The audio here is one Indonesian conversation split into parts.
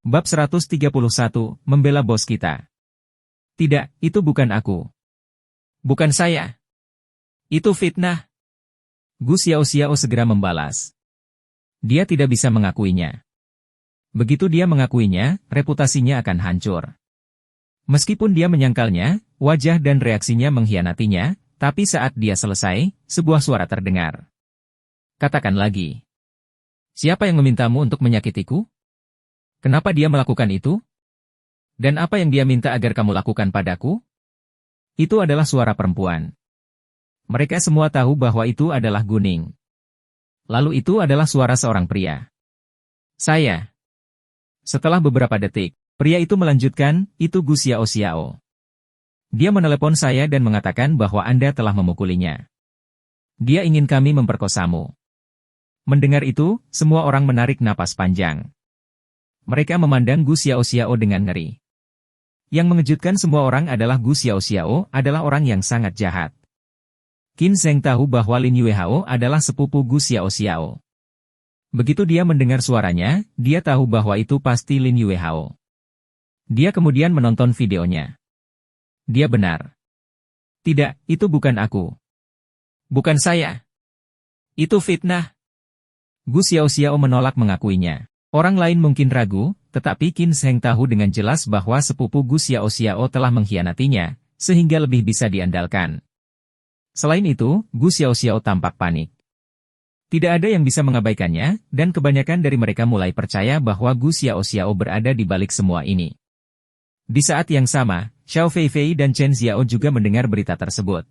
Bab 131, membela bos kita. Tidak, itu bukan aku. Bukan saya. Itu fitnah. Gu Xiaoxiao segera membalas. Dia tidak bisa mengakuinya. Begitu dia mengakuinya, reputasinya akan hancur. Meskipun dia menyangkalnya, wajah dan reaksinya mengkhianatinya, tapi saat dia selesai, sebuah suara terdengar. Katakan lagi. Siapa yang memintamu untuk menyakitiku? Kenapa dia melakukan itu? Dan apa yang dia minta agar kamu lakukan padaku? Itu adalah suara perempuan. Mereka semua tahu bahwa itu adalah Guning. Lalu itu adalah suara seorang pria. Saya. Setelah beberapa detik, pria itu melanjutkan, itu Gu Xiaoxiao. Dia menelepon saya dan mengatakan bahwa Anda telah memukulinya. Dia ingin kami memperkosamu. Mendengar itu, semua orang menarik napas panjang. Mereka memandang Gu Xiaoxiao dengan ngeri. Yang mengejutkan semua orang adalah Gu Xiaoxiao adalah orang yang sangat jahat. Qin Zheng tahu bahwa Lin Yuehao adalah sepupu Gu Xiaoxiao. Begitu dia mendengar suaranya, dia tahu bahwa itu pasti Lin Yuehao. Dia kemudian menonton videonya. Dia benar. Tidak, itu bukan aku. Bukan saya. Itu fitnah. Gu Xiaoxiao menolak mengakuinya. Orang lain mungkin ragu, tetapi Qin Zheng tahu dengan jelas bahwa sepupu Gu Xiaoxiao telah mengkhianatinya, sehingga lebih bisa diandalkan. Selain itu, Gu Xiaoxiao tampak panik. Tidak ada yang bisa mengabaikannya, dan kebanyakan dari mereka mulai percaya bahwa Gu Xiaoxiao berada di balik semua ini. Di saat yang sama, Xiao Feifei dan Chen Xiao juga mendengar berita tersebut.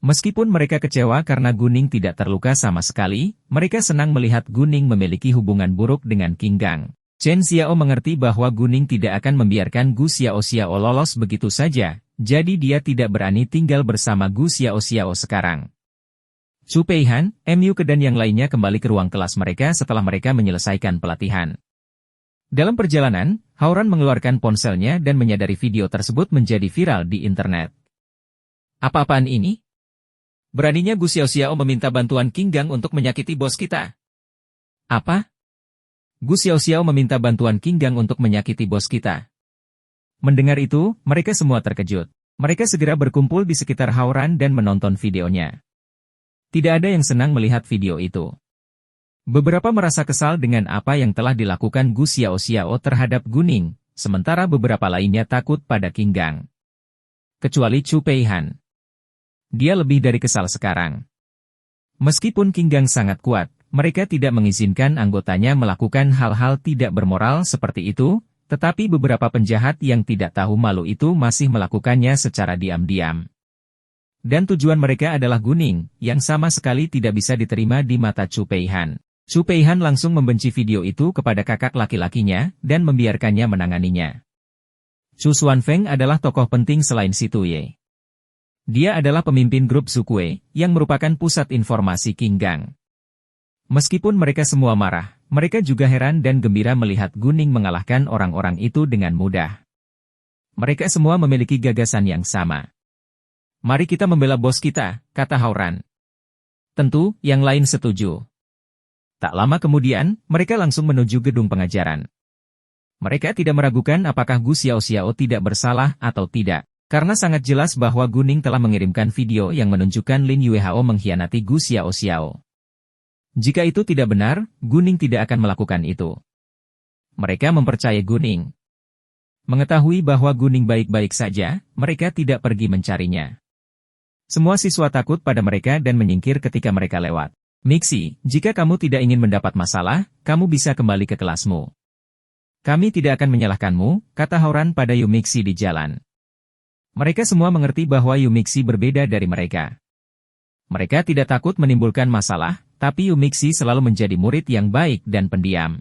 Meskipun mereka kecewa karena Guning tidak terluka sama sekali, mereka senang melihat Guning memiliki hubungan buruk dengan Qin Gang. Chen Xiao mengerti bahwa Guning tidak akan membiarkan Gu Xiaoxiao lolos begitu saja, jadi dia tidak berani tinggal bersama Gu Xiaoxiao sekarang. Chu Peihan, MUK dan yang lainnya kembali ke ruang kelas mereka setelah mereka menyelesaikan pelatihan. Dalam perjalanan, Hao Ran mengeluarkan ponselnya dan menyadari video tersebut menjadi viral di internet. Apa-apaan ini? Beraninya Gu Xiaoxiao meminta bantuan Qin Gang untuk menyakiti bos kita. Apa? Gu Xiaoxiao meminta bantuan Qin Gang untuk menyakiti bos kita. Mendengar itu, mereka semua terkejut. Mereka segera berkumpul di sekitar Hao Ran dan menonton videonya. Tidak ada yang senang melihat video itu. Beberapa merasa kesal dengan apa yang telah dilakukan Gu Xiaoxiao terhadap Guning, sementara beberapa lainnya takut pada Qin Gang. Kecuali Chu Peihan. Dia lebih dari kesal sekarang. Meskipun Qin Gang sangat kuat, mereka tidak mengizinkan anggotanya melakukan hal-hal tidak bermoral seperti itu, tetapi beberapa penjahat yang tidak tahu malu itu masih melakukannya secara diam-diam. Dan tujuan mereka adalah Guning, yang sama sekali tidak bisa diterima di mata Chu Peihan. Chu Peihan langsung membenci video itu kepada kakak laki-lakinya, dan membiarkannya menanganinya. Chu Xuanfeng adalah tokoh penting selain Si Tuye. Dia adalah pemimpin grup Zukue, yang merupakan pusat informasi Qin Gang. Meskipun mereka semua marah, mereka juga heran dan gembira melihat Guning mengalahkan orang-orang itu dengan mudah. Mereka semua memiliki gagasan yang sama. Mari kita membela bos kita, kata Hao Ran. Tentu, yang lain setuju. Tak lama kemudian, mereka langsung menuju gedung pengajaran. Mereka tidak meragukan apakah Gu Xiaoxiao tidak bersalah atau tidak. Karena sangat jelas bahwa Guning telah mengirimkan video yang menunjukkan Lin Yuehao mengkhianati Gu Xiaoxiao. Jika itu tidak benar, Guning tidak akan melakukan itu. Mereka mempercayai Guning. Mengetahui bahwa Guning baik-baik saja, mereka tidak pergi mencarinya. Semua siswa takut pada mereka dan menyingkir ketika mereka lewat. Mixi, jika kamu tidak ingin mendapat masalah, kamu bisa kembali ke kelasmu. Kami tidak akan menyalahkanmu, kata Hao Ran pada Yu Mixi di jalan. Mereka semua mengerti bahwa Yu Mixi berbeda dari mereka. Mereka tidak takut menimbulkan masalah, tapi Yu Mixi selalu menjadi murid yang baik dan pendiam.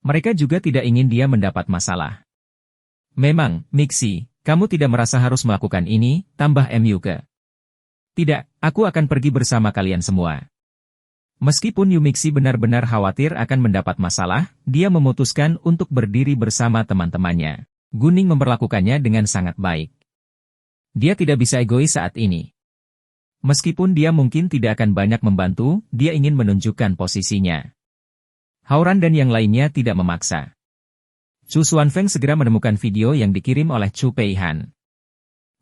Mereka juga tidak ingin dia mendapat masalah. Memang, Mixi, kamu tidak merasa harus melakukan ini, tambah MUK. Tidak, aku akan pergi bersama kalian semua. Meskipun Yu Mixi benar-benar khawatir akan mendapat masalah, dia memutuskan untuk berdiri bersama teman-temannya. Guning memperlakukannya dengan sangat baik. Dia tidak bisa egois saat ini. Meskipun dia mungkin tidak akan banyak membantu, dia ingin menunjukkan posisinya. Hao Ran dan yang lainnya tidak memaksa. Chu Xuanfeng segera menemukan video yang dikirim oleh Chu Peihan.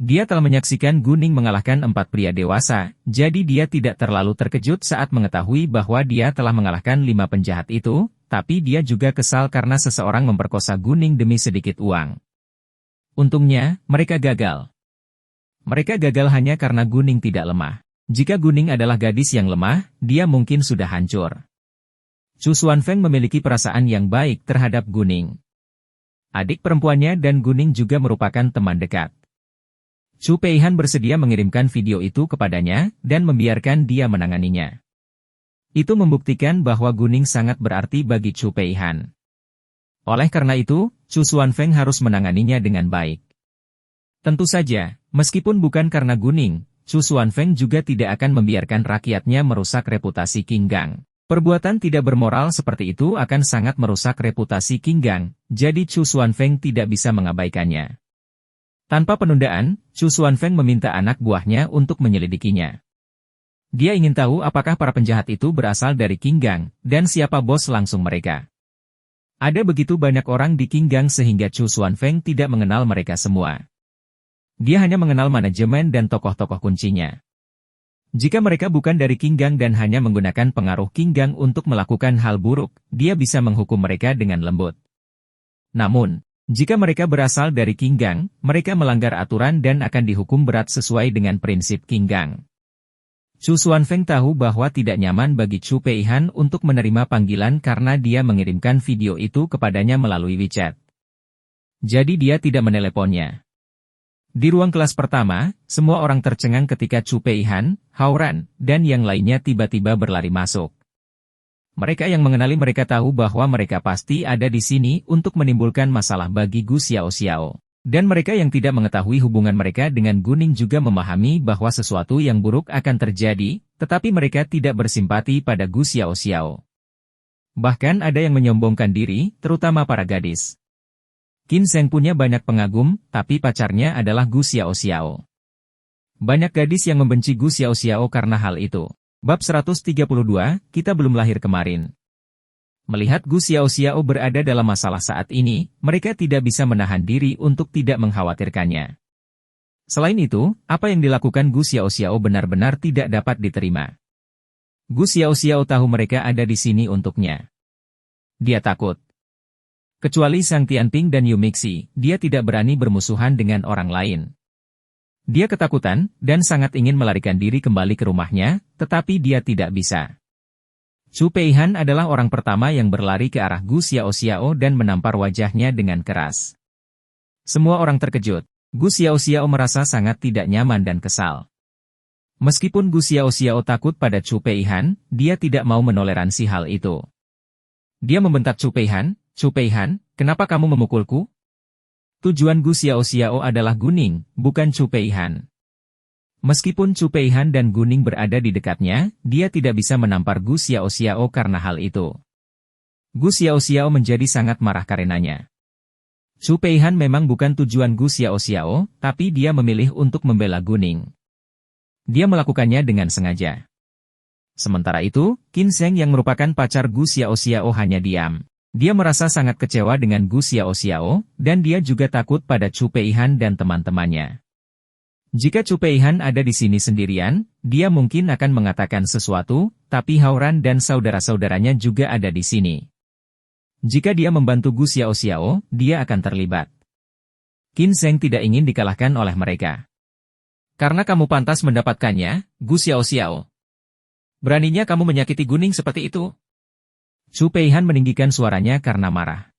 Dia telah menyaksikan Guning mengalahkan 4 pria dewasa, jadi dia tidak terlalu terkejut saat mengetahui bahwa dia telah mengalahkan 5 penjahat itu, tapi dia juga kesal karena seseorang memperkosa Guning demi sedikit uang. Untungnya, mereka gagal. Mereka gagal hanya karena Guning tidak lemah. Jika Guning adalah gadis yang lemah, dia mungkin sudah hancur. Chu Xuanfeng memiliki perasaan yang baik terhadap Guning. Adik perempuannya dan Guning juga merupakan teman dekat. Chu Peihan bersedia mengirimkan video itu kepadanya, dan membiarkan dia menanganinya. Itu membuktikan bahwa Guning sangat berarti bagi Chu Peihan. Oleh karena itu, Chu Xuanfeng harus menanganinya dengan baik. Tentu saja, meskipun bukan karena Guning, Chu Xuanfeng juga tidak akan membiarkan rakyatnya merusak reputasi Qin Gang. Perbuatan tidak bermoral seperti itu akan sangat merusak reputasi Qin Gang, jadi Chu Xuanfeng tidak bisa mengabaikannya. Tanpa penundaan, Chu Xuanfeng meminta anak buahnya untuk menyelidikinya. Dia ingin tahu apakah para penjahat itu berasal dari Qin Gang, dan siapa bos langsung mereka. Ada begitu banyak orang di Qin Gang sehingga Chu Xuanfeng tidak mengenal mereka semua. Dia hanya mengenal manajemen dan tokoh-tokoh kuncinya. Jika mereka bukan dari Qin Gang dan hanya menggunakan pengaruh Qin Gang untuk melakukan hal buruk, dia bisa menghukum mereka dengan lembut. Namun, jika mereka berasal dari Qin Gang, mereka melanggar aturan dan akan dihukum berat sesuai dengan prinsip Qin Gang. Chu Xuanfeng tahu bahwa tidak nyaman bagi Chu Peihan untuk menerima panggilan karena dia mengirimkan video itu kepadanya melalui WeChat. Jadi dia tidak meneleponnya. Di ruang kelas pertama, semua orang tercengang ketika Chu Peihan, Hao Ran, dan yang lainnya tiba-tiba berlari masuk. Mereka yang mengenali mereka tahu bahwa mereka pasti ada di sini untuk menimbulkan masalah bagi Gu Xiaoxiao. Dan mereka yang tidak mengetahui hubungan mereka dengan Guning juga memahami bahwa sesuatu yang buruk akan terjadi, tetapi mereka tidak bersimpati pada Gu Xiaoxiao. Bahkan ada yang menyombongkan diri, terutama para gadis. Qin Zheng punya banyak pengagum, tapi pacarnya adalah Gu Xiaoxiao. Banyak gadis yang membenci Gu Xiaoxiao karena hal itu. Bab 132, kita belum lahir kemarin. Melihat Gu Xiaoxiao berada dalam masalah saat ini, mereka tidak bisa menahan diri untuk tidak mengkhawatirkannya. Selain itu, apa yang dilakukan Gu Xiaoxiao benar-benar tidak dapat diterima. Gu Xiaoxiao tahu mereka ada di sini untuknya. Dia takut. Kecuali Sang Tianping dan Yu Mixi, dia tidak berani bermusuhan dengan orang lain. Dia ketakutan, dan sangat ingin melarikan diri kembali ke rumahnya, tetapi dia tidak bisa. Chu Peihan adalah orang pertama yang berlari ke arah Gu Xiaoxiao dan menampar wajahnya dengan keras. Semua orang terkejut. Gu Xiaoxiao merasa sangat tidak nyaman dan kesal. Meskipun Gu Xiaoxiao takut pada Chu Peihan, dia tidak mau menoleransi hal itu. Dia membentak Chu Peihan, "Chu Peihan, kenapa kamu memukulku?" Tujuan Gu Xiaoxiao adalah Guning, bukan Chu Peihan. Meskipun Chu Peihan dan Guning berada di dekatnya, dia tidak bisa menampar Gu Xiaoxiao karena hal itu. Gu Xiaoxiao menjadi sangat marah karenanya. Chu Peihan memang bukan tujuan Gu Xiaoxiao, tapi dia memilih untuk membela Guning. Dia melakukannya dengan sengaja. Sementara itu, Qin Zheng yang merupakan pacar Gu Xiaoxiao hanya diam. Dia merasa sangat kecewa dengan Gu Xiaoxiao, dan dia juga takut pada Chu Peihan dan teman-temannya. Jika Chu Peihan ada di sini sendirian, dia mungkin akan mengatakan sesuatu, tapi Hao Ran dan saudara-saudaranya juga ada di sini. Jika dia membantu Gu Xiaoxiao, dia akan terlibat. Qin Zheng tidak ingin dikalahkan oleh mereka. Karena kamu pantas mendapatkannya, Gu Xiaoxiao. Beraninya kamu menyakiti Guning seperti itu? Chu Peihan meninggikan suaranya karena marah.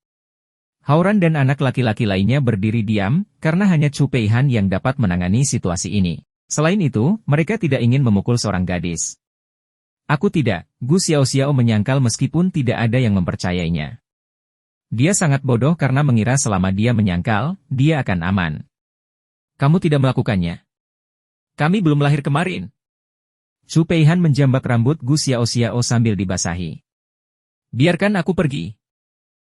Hao Ran dan anak laki-laki lainnya berdiri diam, karena hanya Chu Peihan yang dapat menangani situasi ini. Selain itu, mereka tidak ingin memukul seorang gadis. Aku tidak, Gu Xiaoxiao menyangkal meskipun tidak ada yang mempercayainya. Dia sangat bodoh karena mengira selama dia menyangkal, dia akan aman. Kamu tidak melakukannya. Kami belum lahir kemarin. Chu Peihan menjambak rambut Gu Xiaoxiao sambil dibasahi. Biarkan aku pergi.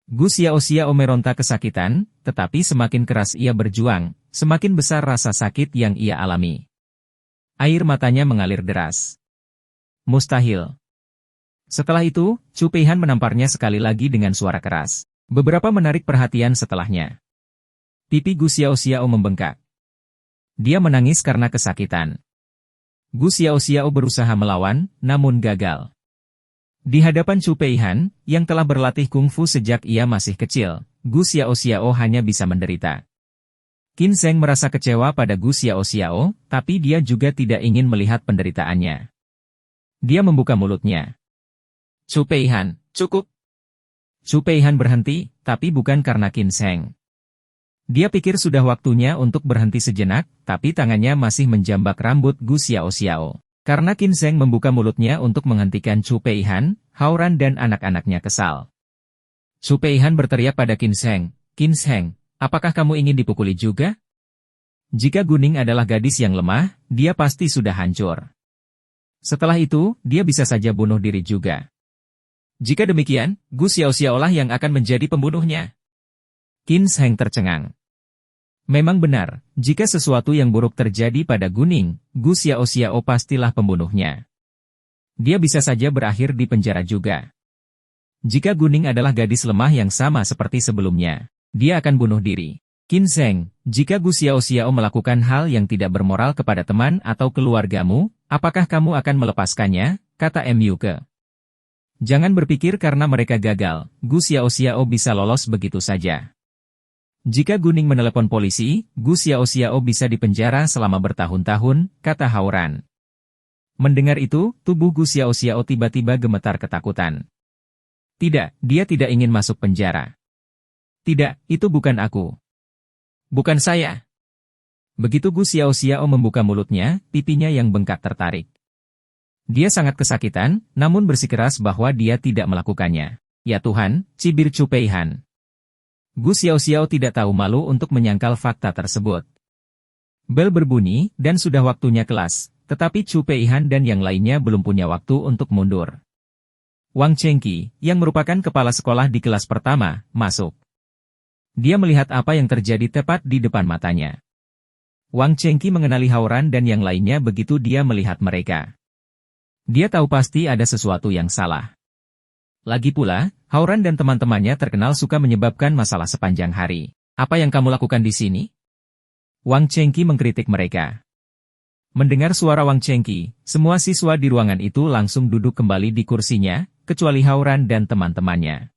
Gu Xiaoxiao meronta kesakitan, tetapi semakin keras ia berjuang, semakin besar rasa sakit yang ia alami. Air matanya mengalir deras. Mustahil. Setelah itu, Chu Peihan menamparnya sekali lagi dengan suara keras. Beberapa menarik perhatian setelahnya. Pipi Gu Xiaoxiao membengkak. Dia menangis karena kesakitan. Gu Xiaoxiao berusaha melawan, namun gagal. Di hadapan Chu Peihan, yang telah berlatih kungfu sejak ia masih kecil, Gu Xiaoxiao hanya bisa menderita. Qin Zheng merasa kecewa pada Gu Xiaoxiao, tapi dia juga tidak ingin melihat penderitaannya. Dia membuka mulutnya. Chu Peihan, cukup. Chu Peihan berhenti, tapi bukan karena Qin Zheng. Dia pikir sudah waktunya untuk berhenti sejenak, tapi tangannya masih menjambak rambut Gu Xiaoxiao. Karena Qin Zheng membuka mulutnya untuk menghentikan Chu Peihan, Hao-Ran dan anak-anaknya kesal. Chu Peihan berteriak pada Qin Zheng, apakah kamu ingin dipukuli juga? Jika Guning adalah gadis yang lemah, dia pasti sudah hancur. Setelah itu, dia bisa saja bunuh diri juga. Jika demikian, Gu Xiaoxiao lah yang akan menjadi pembunuhnya. Qin Zheng tercengang. Memang benar, jika sesuatu yang buruk terjadi pada Guning, Gu Xiaoxiao pastilah pembunuhnya. Dia bisa saja berakhir di penjara juga. Jika Guning adalah gadis lemah yang sama seperti sebelumnya, dia akan bunuh diri. Qin Zheng, jika Gu Xiaoxiao melakukan hal yang tidak bermoral kepada teman atau keluargamu, apakah kamu akan melepaskannya? Kata Myuke. Jangan berpikir karena mereka gagal, Gu Xiaoxiao bisa lolos begitu saja. Jika Guning menelepon polisi, Gu Xiaoxiao bisa dipenjara selama bertahun-tahun, kata Hao-Ran. Mendengar itu, tubuh Gu Xiaoxiao tiba-tiba gemetar ketakutan. Tidak, dia tidak ingin masuk penjara. Tidak, itu bukan aku. Bukan saya. Begitu Gu Xiaoxiao membuka mulutnya, pipinya yang bengkak tertarik. Dia sangat kesakitan, namun bersikeras bahwa dia tidak melakukannya. Ya Tuhan, cibir Chu Peihan. Gu Xiaoxiao tidak tahu malu untuk menyangkal fakta tersebut. Bel berbunyi, dan sudah waktunya kelas, tetapi Chu Peihan dan yang lainnya belum punya waktu untuk mundur. Wang Chengqi, yang merupakan kepala sekolah di kelas pertama, masuk. Dia melihat apa yang terjadi tepat di depan matanya. Wang Chengqi mengenali Hao-Ran dan yang lainnya begitu dia melihat mereka. Dia tahu pasti ada sesuatu yang salah. Lagi pula, Hao-Ran dan teman-temannya terkenal suka menyebabkan masalah sepanjang hari. Apa yang kamu lakukan di sini? Wang Chengqi mengkritik mereka. Mendengar suara Wang Chengqi, semua siswa di ruangan itu langsung duduk kembali di kursinya, kecuali Hao-Ran dan teman-temannya.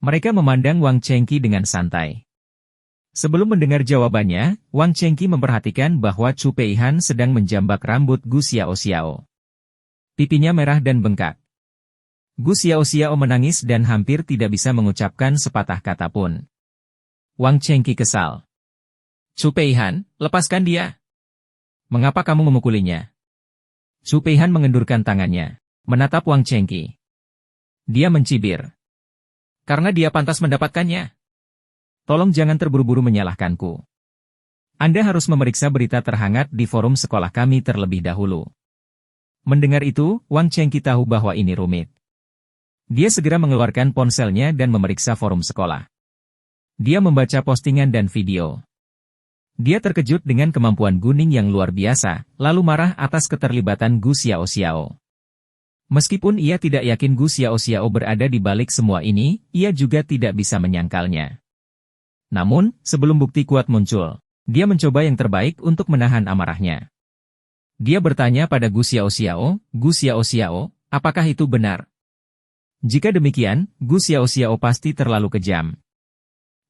Mereka memandang Wang Chengqi dengan santai. Sebelum mendengar jawabannya, Wang Chengqi memperhatikan bahwa Chu Peihan sedang menjambak rambut Gu Xiaoxiao. Pipinya merah dan bengkak. Gu Xiaoxiao menangis dan hampir tidak bisa mengucapkan sepatah kata pun. Wang Chengqi kesal. Chu Peihan, lepaskan dia. Mengapa kamu memukulinya? Chu Peihan mengendurkan tangannya, menatap Wang Chengqi. Dia mencibir. Karena dia pantas mendapatkannya. Tolong jangan terburu-buru menyalahkanku. Anda harus memeriksa berita terhangat di forum sekolah kami terlebih dahulu. Mendengar itu, Wang Chengqi tahu bahwa ini rumit. Dia segera mengeluarkan ponselnya dan memeriksa forum sekolah. Dia membaca postingan dan video. Dia terkejut dengan kemampuan Guning yang luar biasa, lalu marah atas keterlibatan Gu Xiaoxiao. Meskipun ia tidak yakin Gu Xiaoxiao berada di balik semua ini, ia juga tidak bisa menyangkalnya. Namun, sebelum bukti kuat muncul, dia mencoba yang terbaik untuk menahan amarahnya. Dia bertanya pada Gu Xiaoxiao, apakah itu benar? Jika demikian, Gu Xiaoxiao pasti terlalu kejam.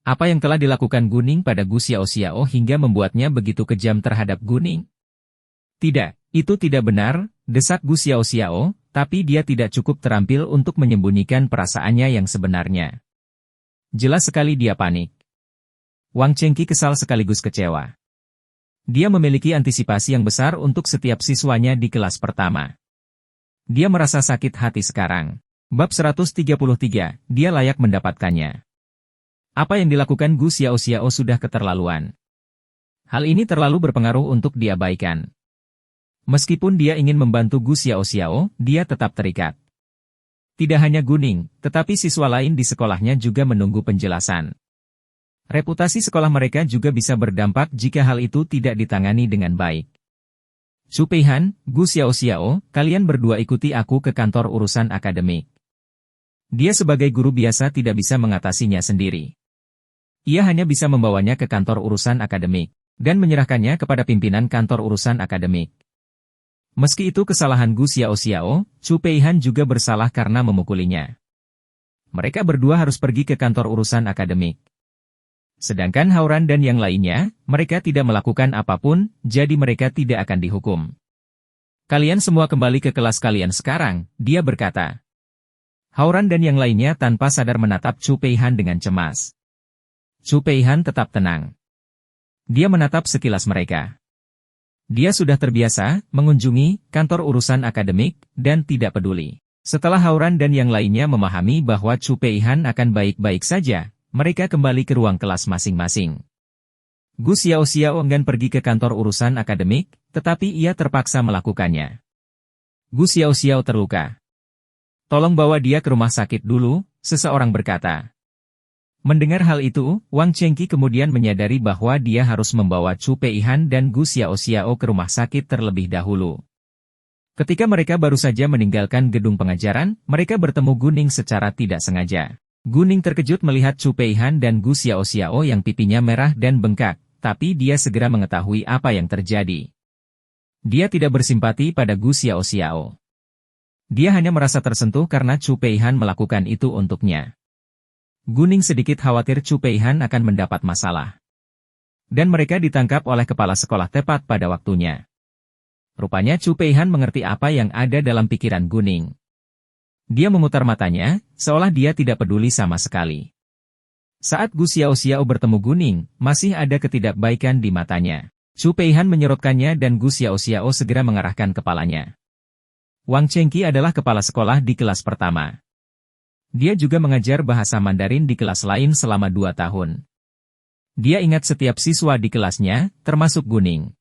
Apa yang telah dilakukan Guning pada Gu Xiaoxiao hingga membuatnya begitu kejam terhadap Guning? Tidak, itu tidak benar, desak Gu Xiaoxiao, tapi dia tidak cukup terampil untuk menyembunyikan perasaannya yang sebenarnya. Jelas sekali dia panik. Wang Chengqi kesal sekaligus kecewa. Dia memiliki antisipasi yang besar untuk setiap siswanya di kelas pertama. Dia merasa sakit hati sekarang. Bab 133, dia layak mendapatkannya. Apa yang dilakukan Gu Xiaoxiao sudah keterlaluan. Hal ini terlalu berpengaruh untuk diabaikan. Meskipun dia ingin membantu Gu Xiaoxiao, dia tetap terikat. Tidak hanya Guning, tetapi siswa lain di sekolahnya juga menunggu penjelasan. Reputasi sekolah mereka juga bisa berdampak jika hal itu tidak ditangani dengan baik. Chu Peihan, Gu Xiaoxiao, kalian berdua ikuti aku ke kantor urusan akademik. Dia sebagai guru biasa tidak bisa mengatasinya sendiri. Ia hanya bisa membawanya ke kantor urusan akademik, dan menyerahkannya kepada pimpinan kantor urusan akademik. Meski itu kesalahan Gu Xiaoxiao, Chu Peihan juga bersalah karena memukulinya. Mereka berdua harus pergi ke kantor urusan akademik. Sedangkan Hao Ran dan yang lainnya, mereka tidak melakukan apapun, jadi mereka tidak akan dihukum. Kalian semua kembali ke kelas kalian sekarang, dia berkata. Hao Ran dan yang lainnya tanpa sadar menatap Chu Peihan dengan cemas. Chu Peihan tetap tenang. Dia menatap sekilas mereka. Dia sudah terbiasa mengunjungi kantor urusan akademik dan tidak peduli. Setelah Hao Ran dan yang lainnya memahami bahwa Chu Peihan akan baik-baik saja, mereka kembali ke ruang kelas masing-masing. Gu Xiaoxiao enggan pergi ke kantor urusan akademik, tetapi ia terpaksa melakukannya. Gu Xiaoxiao terluka. Tolong bawa dia ke rumah sakit dulu, seseorang berkata. Mendengar hal itu, Wang Chengqi kemudian menyadari bahwa dia harus membawa Chu Peihan dan Gu Xiaoxiao ke rumah sakit terlebih dahulu. Ketika mereka baru saja meninggalkan gedung pengajaran, mereka bertemu Guning secara tidak sengaja. Guning terkejut melihat Chu Peihan dan Gu Xiaoxiao yang pipinya merah dan bengkak, tapi dia segera mengetahui apa yang terjadi. Dia tidak bersimpati pada Gu Xiaoxiao. Dia hanya merasa tersentuh karena Chu Peihan melakukan itu untuknya. Guning sedikit khawatir Chu Peihan akan mendapat masalah. Dan mereka ditangkap oleh kepala sekolah tepat pada waktunya. Rupanya Chu Peihan mengerti apa yang ada dalam pikiran Guning. Dia memutar matanya, seolah dia tidak peduli sama sekali. Saat Gu Xiaoxiao bertemu Guning, masih ada ketidakbaikan di matanya. Chu Peihan menyerotkannya dan Gu Xiaoxiao segera mengarahkan kepalanya. Wang Chengqi adalah kepala sekolah di kelas pertama. Dia juga mengajar bahasa Mandarin di kelas lain selama 2 tahun. Dia ingat setiap siswa di kelasnya, termasuk Guning.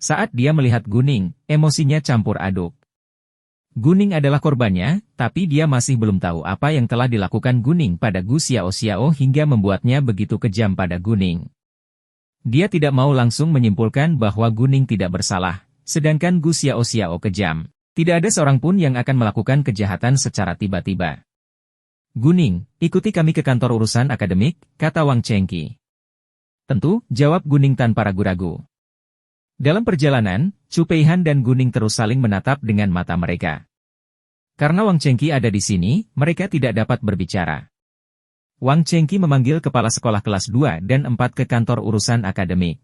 Saat dia melihat Guning, emosinya campur aduk. Guning adalah korbannya, tapi dia masih belum tahu apa yang telah dilakukan Guning pada Gu Xiaoxiao hingga membuatnya begitu kejam pada Guning. Dia tidak mau langsung menyimpulkan bahwa Guning tidak bersalah, sedangkan Gu Xiaoxiao kejam. Tidak ada seorang pun yang akan melakukan kejahatan secara tiba-tiba. Guning, ikuti kami ke kantor urusan akademik, kata Wang Chengqi. Tentu, jawab Guning tanpa ragu-ragu. Dalam perjalanan, Chu Peihan dan Guning terus saling menatap dengan mata mereka. Karena Wang Chengqi ada di sini, mereka tidak dapat berbicara. Wang Chengqi memanggil kepala sekolah kelas 2 dan 4 ke kantor urusan akademik.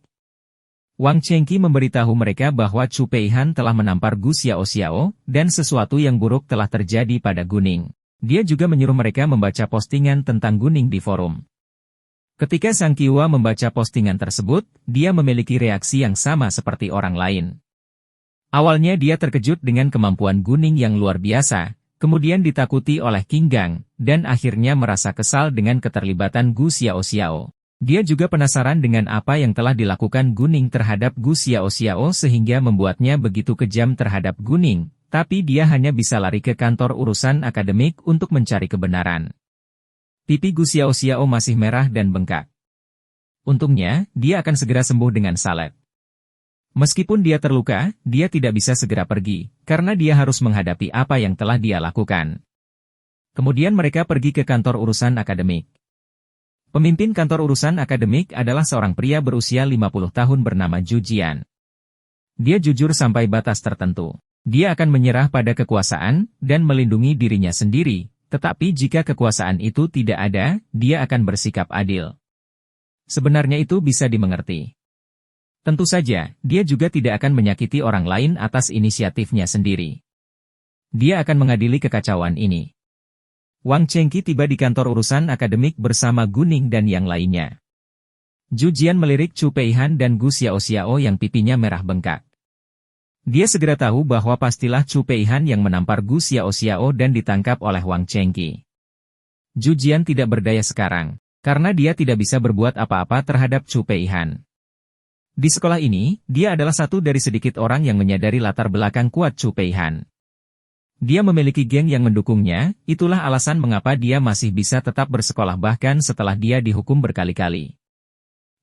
Wang Chengqi memberitahu mereka bahwa Chu Peihan telah menampar Gu Xiaoxiao, dan sesuatu yang buruk telah terjadi pada Guning. Dia juga menyuruh mereka membaca postingan tentang Guning di forum. Ketika Sang Qiwa membaca postingan tersebut, dia memiliki reaksi yang sama seperti orang lain. Awalnya dia terkejut dengan kemampuan Guning yang luar biasa, kemudian ditakuti oleh Qin Gang, dan akhirnya merasa kesal dengan keterlibatan Gu Xiaoxiao. Dia juga penasaran dengan apa yang telah dilakukan Guning terhadap Gu Xiaoxiao sehingga membuatnya begitu kejam terhadap Guning, tapi dia hanya bisa lari ke kantor urusan akademik untuk mencari kebenaran. Pipi Gu Xiaoxiao masih merah dan bengkak. Untungnya, dia akan segera sembuh dengan salep. Meskipun dia terluka, dia tidak bisa segera pergi, karena dia harus menghadapi apa yang telah dia lakukan. Kemudian mereka pergi ke kantor urusan akademik. Pemimpin kantor urusan akademik adalah seorang pria berusia 50 tahun bernama Zhu Jian. Dia jujur sampai batas tertentu. Dia akan menyerah pada kekuasaan, dan melindungi dirinya sendiri, tetapi jika kekuasaan itu tidak ada, dia akan bersikap adil. Sebenarnya itu bisa dimengerti. Tentu saja, dia juga tidak akan menyakiti orang lain atas inisiatifnya sendiri. Dia akan mengadili kekacauan ini. Wang Chengqi tiba di kantor urusan akademik bersama Guning dan yang lainnya. Zhu Jian melirik Chu Peihan dan Gu Xiaoxiao yang pipinya merah bengkak. Dia segera tahu bahwa pastilah Chu Peihan yang menampar Gu Xiaoxiao dan ditangkap oleh Wang Chengqi. Zhu Jian tidak berdaya sekarang, karena dia tidak bisa berbuat apa-apa terhadap Chu Peihan. Di sekolah ini, dia adalah satu dari sedikit orang yang menyadari latar belakang kuat Chu Peihan. Dia memiliki geng yang mendukungnya, itulah alasan mengapa dia masih bisa tetap bersekolah bahkan setelah dia dihukum berkali-kali.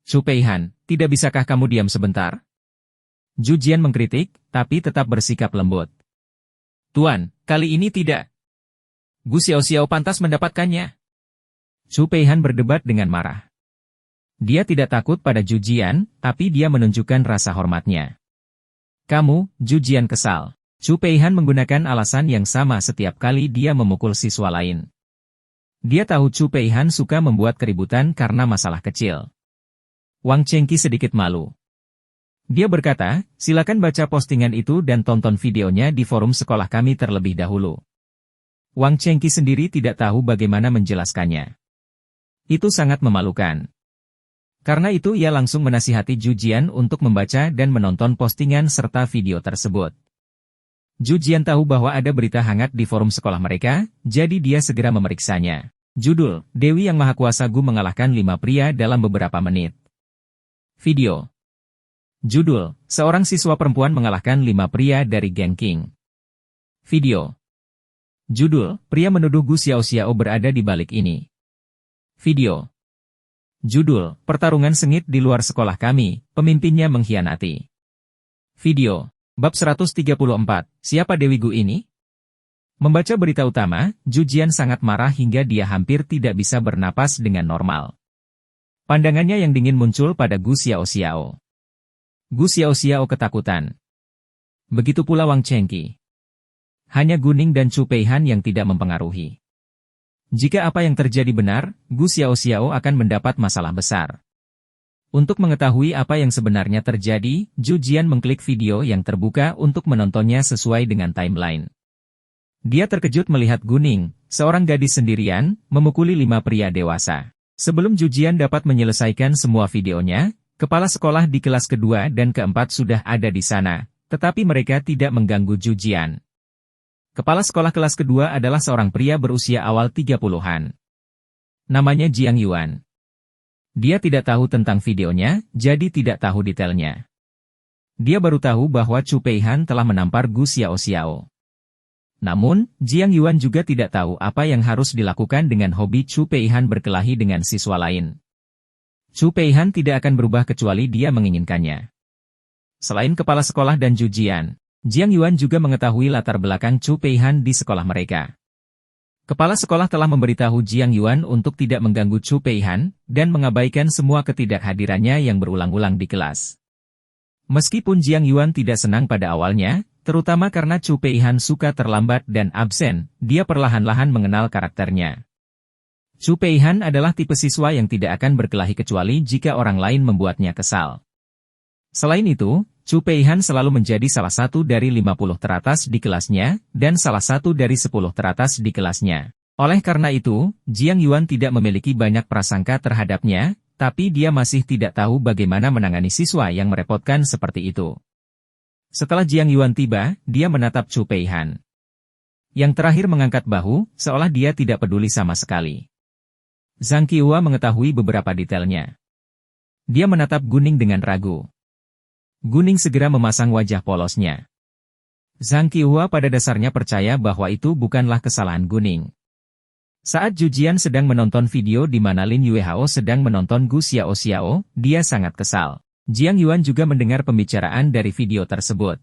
Chu Peihan, tidak bisakah kamu diam sebentar? Zhu Jian mengkritik, tapi tetap bersikap lembut. Tuan, kali ini tidak. Gu Xiaoxiao pantas mendapatkannya. Chu Peihan berdebat dengan marah. Dia tidak takut pada Zhu Jian, tapi dia menunjukkan rasa hormatnya. Kamu, Zhu Jian kesal. Chu Peihan menggunakan alasan yang sama setiap kali dia memukul siswa lain. Dia tahu Chu Peihan suka membuat keributan karena masalah kecil. Wang Chengqi sedikit malu. Dia berkata, silakan baca postingan itu dan tonton videonya di forum sekolah kami terlebih dahulu. Wang Chengqi sendiri tidak tahu bagaimana menjelaskannya. Itu sangat memalukan. Karena itu ia langsung menasihati Zhu Jian untuk membaca dan menonton postingan serta video tersebut. Zhu Jian tahu bahwa ada berita hangat di forum sekolah mereka, jadi dia segera memeriksanya. Judul, Dewi Yang Maha Kuasa Gu mengalahkan 5 pria dalam beberapa menit. Video. Judul, seorang siswa perempuan mengalahkan 5 pria dari geng King. Video. Judul, pria menuduh Gu Xiaoxiao berada di balik ini. Video. Judul, pertarungan sengit di luar sekolah kami, pemimpinnya mengkhianati. Video. Bab 134, siapa Dewi Gu ini? Membaca berita utama, Zhu Jian sangat marah hingga dia hampir tidak bisa bernapas dengan normal. Pandangannya yang dingin muncul pada Gu Xiaoxiao. Gu Xiaoxiao ketakutan. Begitu pula Wang Chengqi. Hanya Guning dan Chu Peihan yang tidak mempengaruhi. Jika apa yang terjadi benar, Gu Xiaoxiao akan mendapat masalah besar. Untuk mengetahui apa yang sebenarnya terjadi, Zhu Jian mengklik video yang terbuka untuk menontonnya sesuai dengan timeline. Dia terkejut melihat Guning, seorang gadis sendirian, memukuli 5 pria dewasa. Sebelum Zhu Jian dapat menyelesaikan semua videonya, kepala sekolah di kelas kedua dan keempat sudah ada di sana, tetapi mereka tidak mengganggu Zhu Jian. Kepala sekolah kelas kedua adalah seorang pria berusia awal 30-an. Namanya Jiang Yuan. Dia tidak tahu tentang videonya, jadi tidak tahu detailnya. Dia baru tahu bahwa Chu Peihan telah menampar Gu Xiaoxiao. Namun, Jiang Yuan juga tidak tahu apa yang harus dilakukan dengan hobi Chu Peihan berkelahi dengan siswa lain. Chu Peihan tidak akan berubah kecuali dia menginginkannya. Selain kepala sekolah dan Zhu Jian, Jiang Yuan juga mengetahui latar belakang Chu Peihan di sekolah mereka. Kepala sekolah telah memberitahu Jiang Yuan untuk tidak mengganggu Chu Peihan, dan mengabaikan semua ketidakhadirannya yang berulang-ulang di kelas. Meskipun Jiang Yuan tidak senang pada awalnya, terutama karena Chu Peihan suka terlambat dan absen, dia perlahan-lahan mengenal karakternya. Chu Peihan adalah tipe siswa yang tidak akan berkelahi kecuali jika orang lain membuatnya kesal. Selain itu, Chu Peihan selalu menjadi salah satu dari 50 teratas di kelasnya, dan salah satu dari 10 teratas di kelasnya. Oleh karena itu, Jiang Yuan tidak memiliki banyak prasangka terhadapnya, tapi dia masih tidak tahu bagaimana menangani siswa yang merepotkan seperti itu. Setelah Jiang Yuan tiba, dia menatap Chu Peihan. Yang terakhir mengangkat bahu, seolah dia tidak peduli sama sekali. Zhang Qiuhua mengetahui beberapa detailnya. Dia menatap Guning dengan ragu. Guning segera memasang wajah polosnya. Zhang Qiuhua pada dasarnya percaya bahwa itu bukanlah kesalahan Guning. Saat Zhu Jian sedang menonton video di mana Lin Yuehao sedang menonton Gu Xiaoxiao, dia sangat kesal. Jiang Yuan juga mendengar pembicaraan dari video tersebut.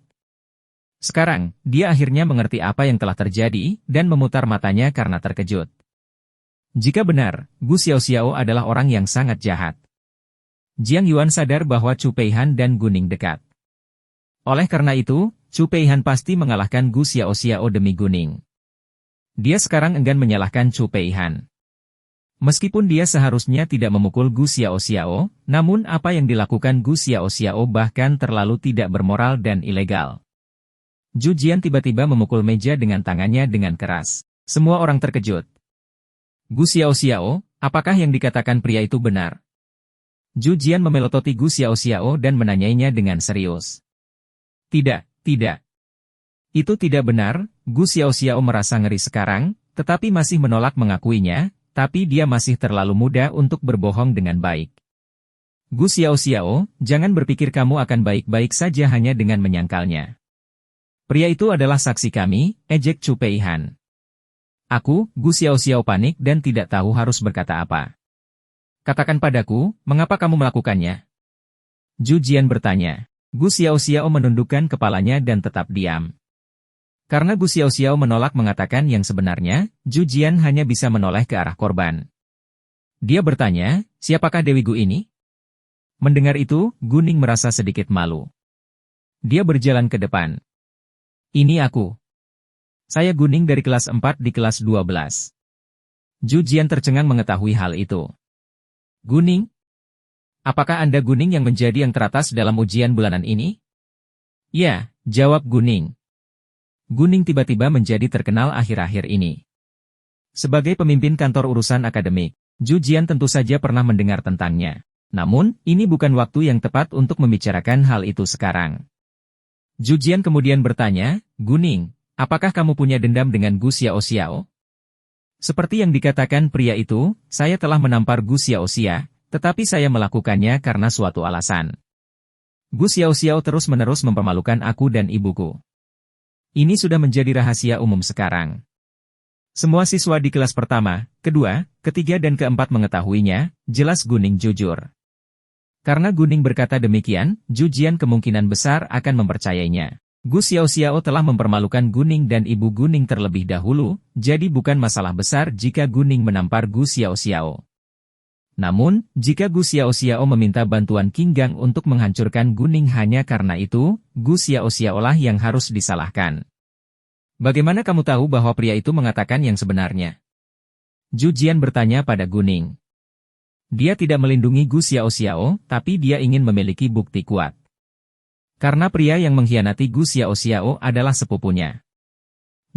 Sekarang, dia akhirnya mengerti apa yang telah terjadi, dan memutar matanya karena terkejut. Jika benar, Gu Xiaoxiao adalah orang yang sangat jahat. Jiang Yuan sadar bahwa Chu Peihan dan Guning dekat. Oleh karena itu, Chu Peihan pasti mengalahkan Gu Xiaoxiao demi Guning. Dia sekarang enggan menyalahkan Chu Peihan. Meskipun dia seharusnya tidak memukul Gu Xiaoxiao, namun apa yang dilakukan Gu Xiaoxiao bahkan terlalu tidak bermoral dan ilegal. Zhu Jian tiba-tiba memukul meja dengan tangannya dengan keras. Semua orang terkejut. Gu Xiaoxiao, apakah yang dikatakan pria itu benar? Zhu Jian memelototi Gu Xiaoxiao dan menanyainya dengan serius. Tidak, tidak. Itu tidak benar, Gu Xiaoxiao merasa ngeri sekarang, tetapi masih menolak mengakuinya, tapi dia masih terlalu muda untuk berbohong dengan baik. Gu Xiaoxiao, jangan berpikir kamu akan baik-baik saja hanya dengan menyangkalnya. Pria itu adalah saksi kami, ejek Chu Peihan. Aku, Gu Xiaoxiao panik dan tidak tahu harus berkata apa. Katakan padaku, mengapa kamu melakukannya? Zhu Jian bertanya. Gu Xiaoxiao menundukkan kepalanya dan tetap diam. Karena Gu Xiaoxiao menolak mengatakan yang sebenarnya, Zhu Jian hanya bisa menoleh ke arah korban. Dia bertanya, siapakah Dewi Gu ini? Mendengar itu, Guning merasa sedikit malu. Dia berjalan ke depan. Ini aku. Saya Guning dari kelas 4 di kelas 12. Zhu Jian tercengang mengetahui hal itu. Guning? Apakah Anda Guning yang menjadi yang teratas dalam ujian bulanan ini? Ya, jawab Guning. Guning tiba-tiba menjadi terkenal akhir-akhir ini. Sebagai pemimpin kantor urusan akademik, Zhu Jian tentu saja pernah mendengar tentangnya. Namun, ini bukan waktu yang tepat untuk membicarakan hal itu sekarang. Zhu Jian kemudian bertanya, Guning, apakah kamu punya dendam dengan Gu Xiaoxiao? Seperti yang dikatakan pria itu, saya telah menampar Gu Xiaoxia, tetapi saya melakukannya karena suatu alasan. Gu Xiaoxiao terus-menerus mempermalukan aku dan ibuku. Ini sudah menjadi rahasia umum sekarang. Semua siswa di kelas pertama, kedua, ketiga dan keempat mengetahuinya, jelas Guning jujur. Karena Guning berkata demikian, Zhu Jian kemungkinan besar akan mempercayainya. Gu Xiaoxiao telah mempermalukan Guning dan ibu Guning terlebih dahulu, jadi bukan masalah besar jika Guning menampar Gu Xiaoxiao. Namun, jika Gu Xiaoxiao meminta bantuan Qinggang untuk menghancurkan Guning hanya karena itu, Gu Xiaoxiao lah yang harus disalahkan. Bagaimana kamu tahu bahwa pria itu mengatakan yang sebenarnya? Zhu Jian bertanya pada Guning. Dia tidak melindungi Gu Xiaoxiao, tapi dia ingin memiliki bukti kuat. Karena pria yang mengkhianati Gu Xiaoxiao adalah sepupunya.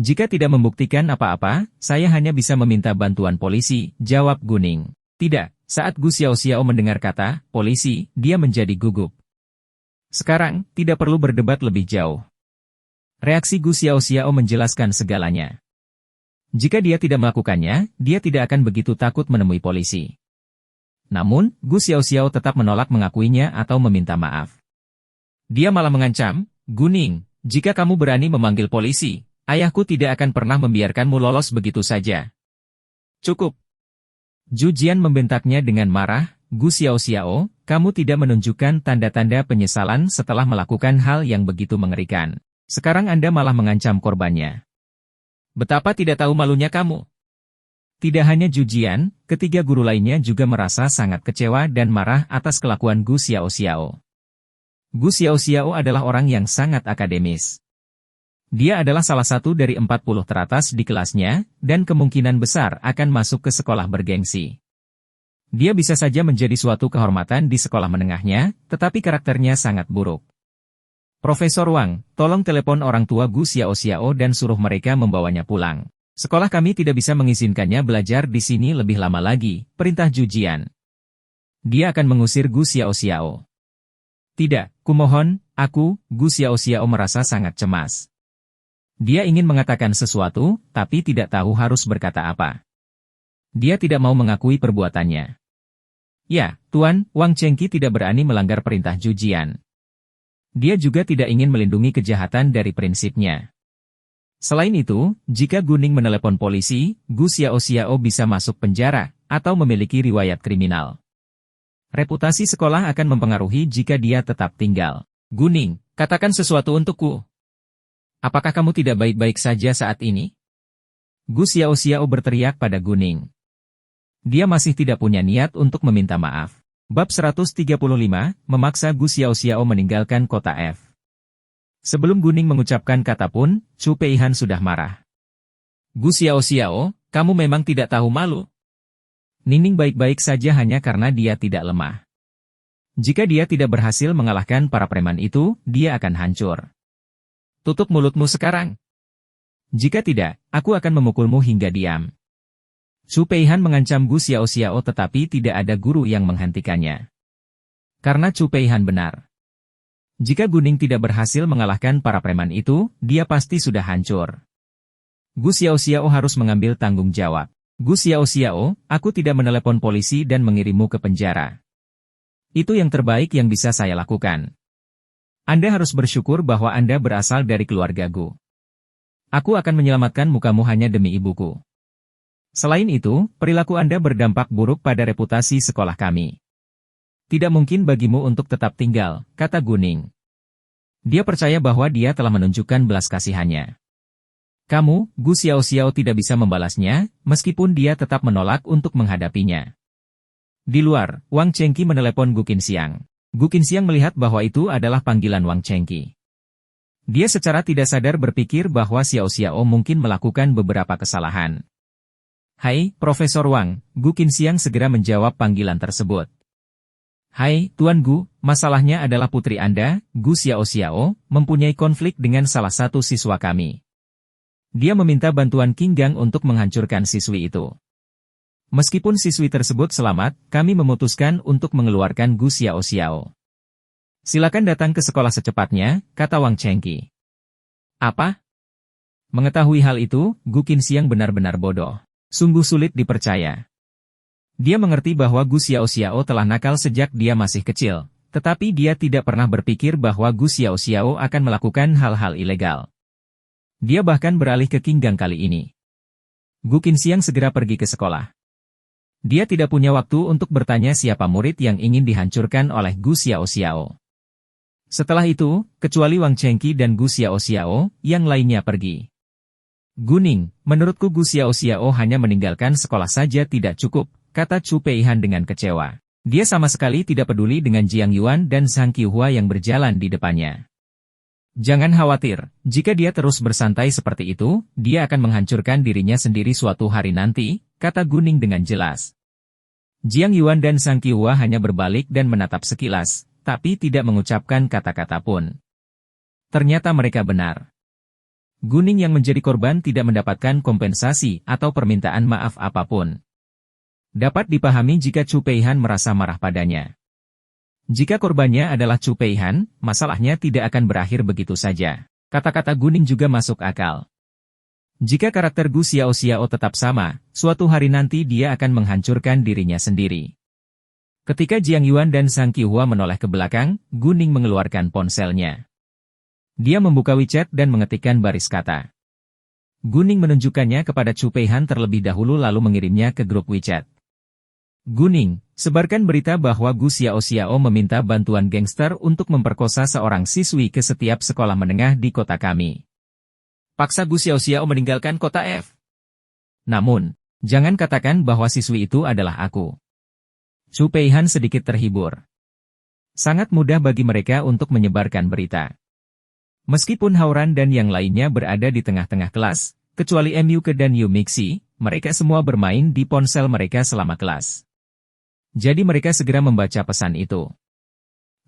Jika tidak membuktikan apa-apa, saya hanya bisa meminta bantuan polisi, jawab Guning. Tidak. Saat Gu Xiaoxiao mendengar kata polisi, dia menjadi gugup. Sekarang, tidak perlu berdebat lebih jauh. Reaksi Gu Xiaoxiao menjelaskan segalanya. Jika dia tidak melakukannya, dia tidak akan begitu takut menemui polisi. Namun, Gu Xiaoxiao tetap menolak mengakuinya atau meminta maaf. Dia malah mengancam, Guning, jika kamu berani memanggil polisi, ayahku tidak akan pernah membiarkanmu lolos begitu saja. Cukup. Zhu Jian membentaknya dengan marah, Gu Xiaoxiao, kamu tidak menunjukkan tanda-tanda penyesalan setelah melakukan hal yang begitu mengerikan. Sekarang Anda malah mengancam korbannya. Betapa tidak tahu malunya kamu. Tidak hanya Zhu Jian, ketiga guru lainnya juga merasa sangat kecewa dan marah atas kelakuan Gu Xiaoxiao. Gu Xiaoxiao adalah orang yang sangat akademis. Dia adalah salah satu dari 40 teratas di kelasnya, dan kemungkinan besar akan masuk ke sekolah bergengsi. Dia bisa saja menjadi suatu kehormatan di sekolah menengahnya, tetapi karakternya sangat buruk. Profesor Wang, tolong telepon orang tua Gu Xiaoxiao dan suruh mereka membawanya pulang. Sekolah kami tidak bisa mengizinkannya belajar di sini lebih lama lagi, perintah Zhu Jian. Dia akan mengusir Gu Xiaoxiao. Tidak, kumohon, Gu Xiaoxiao merasa sangat cemas. Dia ingin mengatakan sesuatu, tapi tidak tahu harus berkata apa. Dia tidak mau mengakui perbuatannya. Ya, Tuan, Wang Chengqi tidak berani melanggar perintah Zhu Jian. Dia juga tidak ingin melindungi kejahatan dari prinsipnya. Selain itu, jika Guning menelepon polisi, Gu Xiaoxiao bisa masuk penjara, atau memiliki riwayat kriminal. Reputasi sekolah akan mempengaruhi jika dia tetap tinggal. Guning, katakan sesuatu untukku. Apakah kamu tidak baik-baik saja saat ini? Gu Xiaoxiao berteriak pada Guning. Dia masih tidak punya niat untuk meminta maaf. Bab 135, memaksa Gu Xiaoxiao meninggalkan kota F. Sebelum Guning mengucapkan kata pun, Chu Peihan sudah marah. Gu Xiaoxiao, kamu memang tidak tahu malu. Nining baik-baik saja hanya karena dia tidak lemah. Jika dia tidak berhasil mengalahkan para preman itu, dia akan hancur. Tutup mulutmu sekarang. Jika tidak, aku akan memukulmu hingga diam. Chu Peihan mengancam Gu Xiaoxiao tetapi tidak ada guru yang menghentikannya. Karena Chu Peihan benar. Jika Guning tidak berhasil mengalahkan para preman itu, dia pasti sudah hancur. Gu Xiaoxiao harus mengambil tanggung jawab. Gu Xiaoxiao, aku tidak menelepon polisi dan mengirimmu ke penjara. Itu yang terbaik yang bisa saya lakukan. Anda harus bersyukur bahwa Anda berasal dari keluarga Gu. Aku akan menyelamatkan mukamu hanya demi ibuku. Selain itu, perilaku Anda berdampak buruk pada reputasi sekolah kami. Tidak mungkin bagimu untuk tetap tinggal, kata Guning. Dia percaya bahwa dia telah menunjukkan belas kasihannya. Gu Xiao Xiao tidak bisa membalasnya, meskipun dia tetap menolak untuk menghadapinya. Di luar, Wang Chengqi menelepon Gu Qinxiang. Gu Qinxiang melihat bahwa itu adalah panggilan Wang Chengqi. Dia secara tidak sadar berpikir bahwa Xiao Xiao mungkin melakukan beberapa kesalahan. Hai, Profesor Wang, Gu Qinxiang segera menjawab panggilan tersebut. Hai, Tuan Gu, masalahnya adalah putri Anda, Gu Xiao Xiao, mempunyai konflik dengan salah satu siswa kami. Dia meminta bantuan Qin Gang untuk menghancurkan siswi itu. Meskipun siswi tersebut selamat, kami memutuskan untuk mengeluarkan Gu Xiao Xiao. Silakan datang ke sekolah secepatnya, kata Wang Chengqi. Apa? Mengetahui hal itu, Gu Qinxiang benar-benar bodoh. Sungguh sulit dipercaya. Dia mengerti bahwa Gu Xiao Xiao telah nakal sejak dia masih kecil, tetapi dia tidak pernah berpikir bahwa Gu Xiao Xiao akan melakukan hal-hal ilegal. Dia bahkan beralih ke Qin Gang kali ini. Gu Qinxiang segera pergi ke sekolah. Dia tidak punya waktu untuk bertanya siapa murid yang ingin dihancurkan oleh Gu Xiao Xiao. Setelah itu, kecuali Wang Chengqi dan Gu Xiao Xiao, yang lainnya pergi. Guning, menurutku Gu Xiao Xiao hanya meninggalkan sekolah saja tidak cukup, kata Chu Peihan dengan kecewa. Dia sama sekali tidak peduli dengan Jiang Yuan dan Zhang Qiuhua yang berjalan di depannya. Jangan khawatir, jika dia terus bersantai seperti itu, dia akan menghancurkan dirinya sendiri suatu hari nanti, kata Guning dengan jelas. Jiang Yuan dan Zhang Qiuhua hanya berbalik dan menatap sekilas, tapi tidak mengucapkan kata-kata pun. Ternyata mereka benar. Guning yang menjadi korban tidak mendapatkan kompensasi atau permintaan maaf apapun. Dapat dipahami jika Chu Peihan merasa marah padanya. Jika korbannya adalah Chu Peihan, masalahnya tidak akan berakhir begitu saja. Kata-kata Guning juga masuk akal. Jika karakter Gu Xiao Xiao tetap sama, suatu hari nanti dia akan menghancurkan dirinya sendiri. Ketika Jiang Yuan dan Zhang Qiuhua menoleh ke belakang, Guning mengeluarkan ponselnya. Dia membuka WeChat dan mengetikkan baris kata. Guning menunjukkannya kepada Chu Peihan terlebih dahulu lalu mengirimnya ke grup WeChat. Guning, sebarkan berita bahwa Gu Xiao Xiao meminta bantuan gangster untuk memperkosa seorang siswi ke setiap sekolah menengah di kota kami. Paksa Gu Xiao Xiao meninggalkan kota F. Namun, jangan katakan bahwa siswi itu adalah aku. Chu Peihan sedikit terhibur. Sangat mudah bagi mereka untuk menyebarkan berita. Meskipun Hauran dan yang lainnya berada di tengah-tengah kelas, kecuali Myuke dan Yu Mixi, mereka semua bermain di ponsel mereka selama kelas. Jadi mereka segera membaca pesan itu.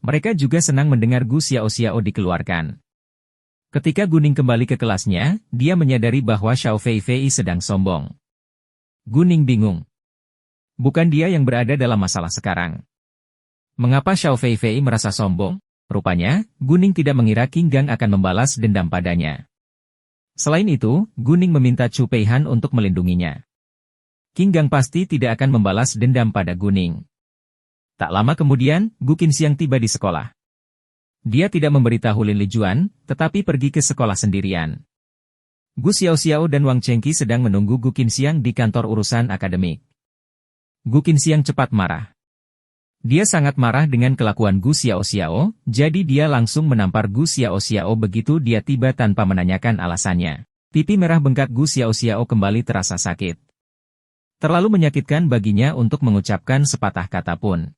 Mereka juga senang mendengar Gu Xiao Xiao dikeluarkan. Ketika Guning kembali ke kelasnya, dia menyadari bahwa Xiao Feifei sedang sombong. Guning bingung. Bukan dia yang berada dalam masalah sekarang. Mengapa Xiao Feifei merasa sombong? Rupanya, Guning tidak mengira Qin Gang akan membalas dendam padanya. Selain itu, Guning meminta Chu Peihan untuk melindunginya. Qin Gang pasti tidak akan membalas dendam pada Guning. Tak lama kemudian, Gu Qinxiang tiba di sekolah. Dia tidak memberitahu Lin Lijuan, tetapi pergi ke sekolah sendirian. Gu Xiao Xiao dan Wang Chengqi sedang menunggu Gu Qinxiang di kantor urusan akademik. Gu Qinxiang cepat marah. Dia sangat marah dengan kelakuan Gu Xiao Xiao, jadi dia langsung menampar Gu Xiao Xiao begitu dia tiba tanpa menanyakan alasannya. Pipi merah bengkak Gu Xiao Xiao kembali terasa sakit. Terlalu menyakitkan baginya untuk mengucapkan sepatah kata pun.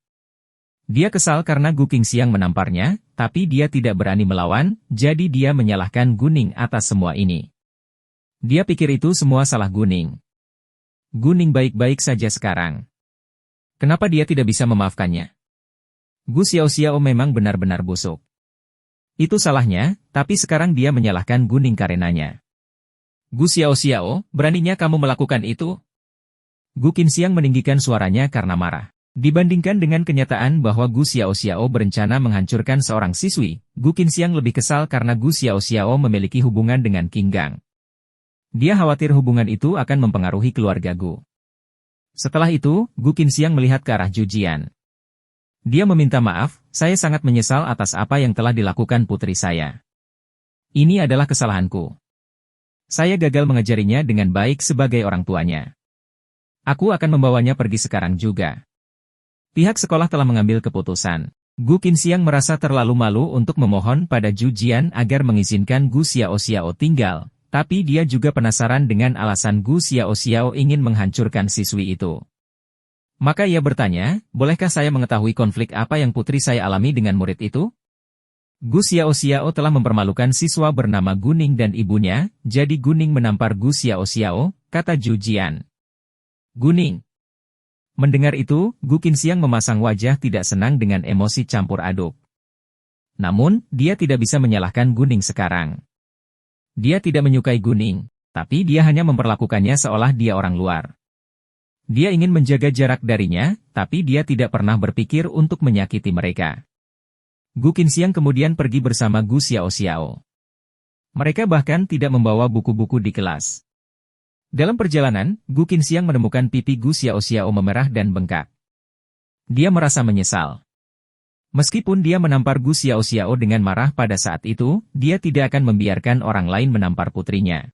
Dia kesal karena Gu Qinxiang menamparnya, tapi dia tidak berani melawan, jadi dia menyalahkan Guning atas semua ini. Dia pikir itu semua salah Guning. Guning baik-baik saja sekarang. Kenapa dia tidak bisa memaafkannya? Gu Xiao Xiao memang benar-benar busuk. Itu salahnya, tapi sekarang dia menyalahkan Guning karenanya. Gu Xiao Xiao, beraninya kamu melakukan itu? Gu Qinxiang meninggikan suaranya karena marah. Dibandingkan dengan kenyataan bahwa Gu Xiao Xiao berencana menghancurkan seorang siswi, Gu Qinxiang lebih kesal karena Gu Xiao Xiao memiliki hubungan dengan Qin Gang. Dia khawatir hubungan itu akan mempengaruhi keluarga Gu. Setelah itu, Gu Qinxiang melihat ke arah Jujian. Dia meminta maaf, saya sangat menyesal atas apa yang telah dilakukan putri saya. Ini adalah kesalahanku. Saya gagal mengajarinya dengan baik sebagai orang tuanya. Aku akan membawanya pergi sekarang juga. Pihak sekolah telah mengambil keputusan. Gu Qinxiang merasa terlalu malu untuk memohon pada Jujian agar mengizinkan Gu Xiao Xiao tinggal, Tapi dia juga penasaran dengan alasan Gu Xiaoxiao ingin menghancurkan siswi itu. Maka ia bertanya, bolehkah saya mengetahui konflik apa yang putri saya alami dengan murid itu? Gu Xiaoxiao telah mempermalukan siswa bernama Guning dan ibunya, jadi Guning menampar Gu Xiaoxiao, kata Zhu Jian. Guning. Mendengar itu, Gu Qinxiang memasang wajah tidak senang dengan emosi campur aduk. Namun, dia tidak bisa menyalahkan Guning sekarang. Dia tidak menyukai Guning, tapi dia hanya memperlakukannya seolah dia orang luar. Dia ingin menjaga jarak darinya, tapi dia tidak pernah berpikir untuk menyakiti mereka. Gu Qinxiang kemudian pergi bersama Gu Xiaoxiao. Mereka bahkan tidak membawa buku-buku di kelas. Dalam perjalanan, Gu Qinxiang menemukan pipi Gu Xiaoxiao memerah dan bengkak. Dia merasa menyesal. Meskipun dia menampar Gu Xiaoxiao dengan marah pada saat itu, dia tidak akan membiarkan orang lain menampar putrinya.